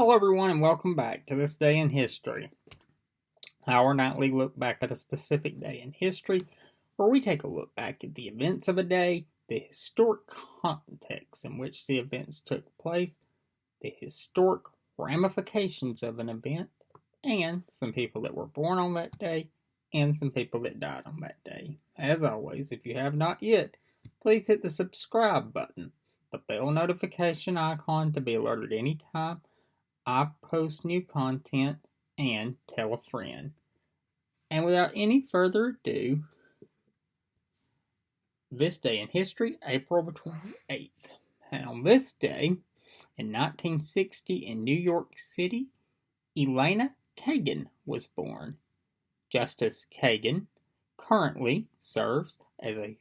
Hello, everyone, and welcome back to This Day in History, our nightly look back at a specific day in history, where we take a look back at the events of a day, the historic context in which the events took place, the historic ramifications of an event, and some people that were born on that day, and some people that died on that day. As always, if you have not yet, please hit the subscribe button, the bell notification icon to be alerted anytime I post new content, and tell a friend. And without any further ado, this day in history, April 28th. And on this day, in 1960 in New York City, Elena Kagan was born. Justice Kagan currently serves as an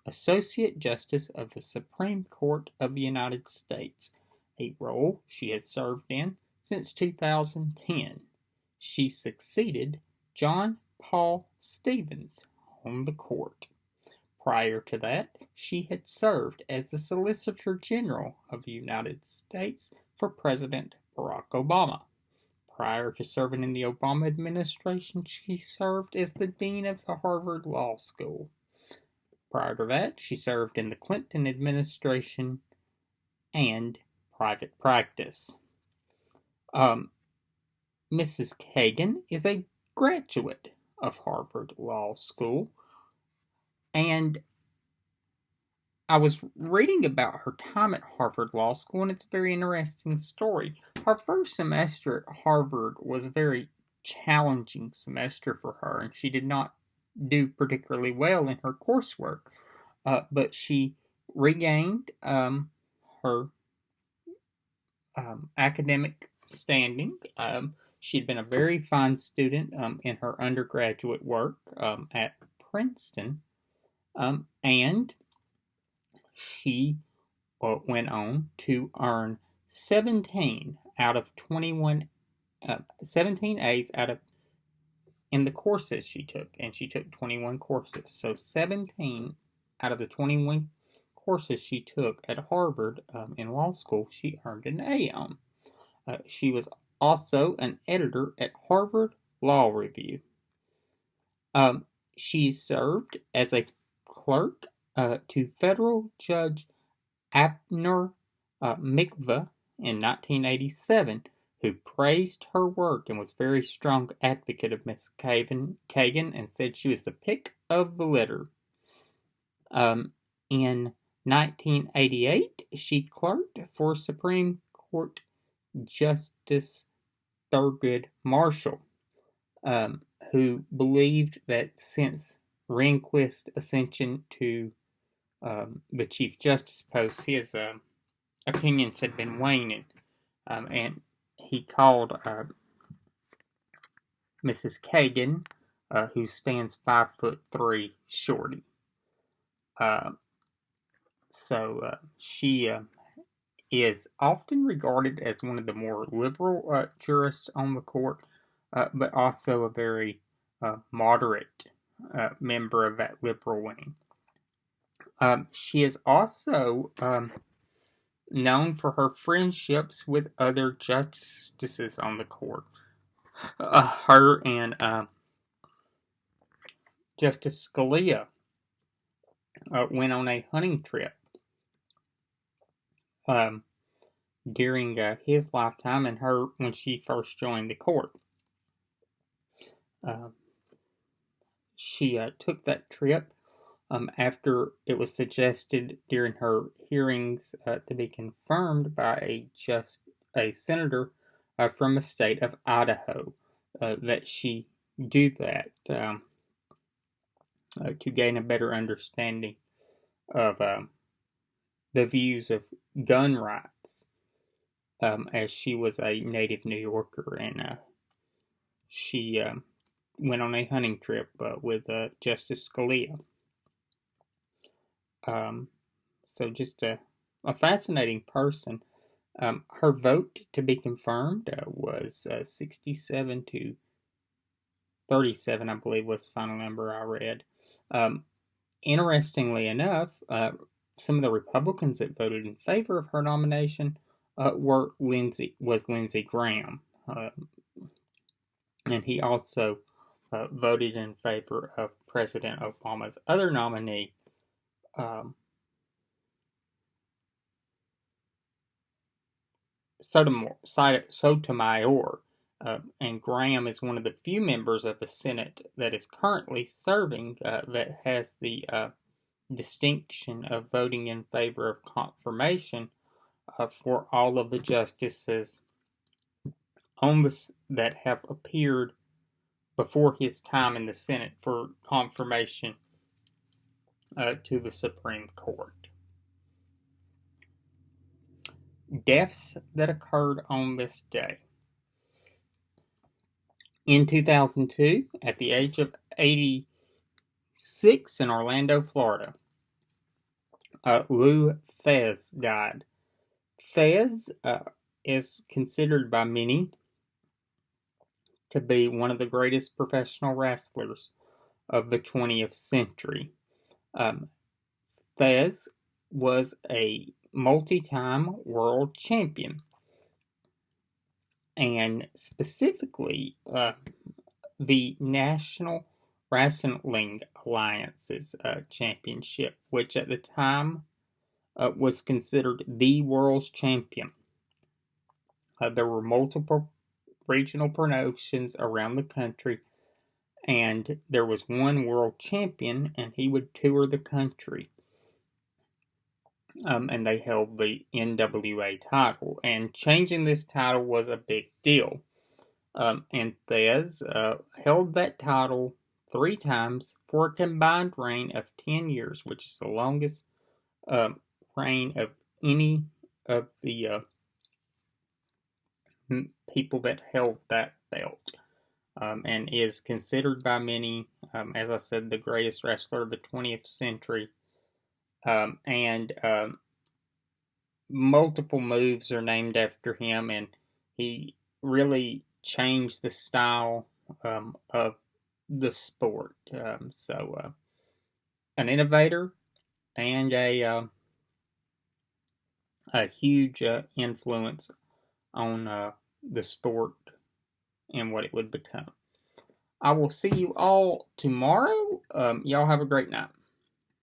Associate Justice of the Supreme Court of the United States, a role she has served in since 2010. She succeeded John Paul Stevens on the court. Prior to that, she had served as the Solicitor General of the United States for President Barack Obama. Prior to serving in the Obama administration, she served as the Dean of the Harvard Law School. Prior to that, she served in the Clinton administration and private practice. Mrs. Kagan is a graduate of Harvard Law School, and I was reading about her time at Harvard Law School, and it's a very interesting story. Her first semester at Harvard was a very challenging semester for her, and she did not do particularly well in her coursework, but she regained her academic standing. She'd been a very fine student in her undergraduate work at Princeton, and she went on to earn 17 out of 21, 17 A's out of in the courses she took, and she took 21 courses. So 17 out of the 21 courses she took at Harvard in law school, she earned an A on. She was also an editor at Harvard Law Review. She served as a clerk to Federal Judge Abner Mikva in 1987, who praised her work and was a very strong advocate of Miss Kagan and said she was the pick of the litter. In 1988, she clerked for Supreme Court Justice Thurgood Marshall, who believed that since Rehnquist's ascension to the Chief Justice post, his opinions had been waning, and he called Mrs. Kagan, who stands 5'3", shorty. So she is often regarded as one of the more liberal jurists on the court, but also a very moderate member of that liberal wing. She is also known for her friendships with other justices on the court. Her and Justice Scalia went on a hunting trip during his lifetime, and her when she first joined the court. She took that trip after it was suggested during her hearings to be confirmed by a senator from the state of Idaho that she do that to gain a better understanding of the views of gun rights, as she was a native New Yorker, and she went on a hunting trip with Justice Scalia. So just a fascinating person. Her vote to be confirmed was 67 to 37, I believe, was the final number I read. Interestingly enough, some of the Republicans that voted in favor of her nomination was Lindsey Graham, and he also voted in favor of President Obama's other nominee, Sotomayor. And Graham is one of the few members of the Senate that is currently serving that has the distinction of voting in favor of confirmation for all of the justices that have appeared before his time in the Senate for confirmation to the Supreme Court. Deaths that occurred on this day. In 2002, at the age of 86 in Orlando, Florida, Lou Thesz died. Thesz is considered by many to be one of the greatest professional wrestlers of the 20th century. Thesz was a multi-time world champion, and specifically the National Wrestling Alliance's championship, which at the time was considered the world's champion. There were multiple regional promotions around the country, and there was one world champion, and he would tour the country. And they held the NWA title, and changing this title was a big deal. And Thesz held that title 3 times for a combined reign of 10 years, which is the longest reign of any of the people that held that belt, and is considered by many, as I said, the greatest wrestler of the 20th century. And multiple moves are named after him, and he really changed the style of the sport. So an innovator and a huge influence on the sport and what it would become. I will see you all tomorrow. Y'all have a great night.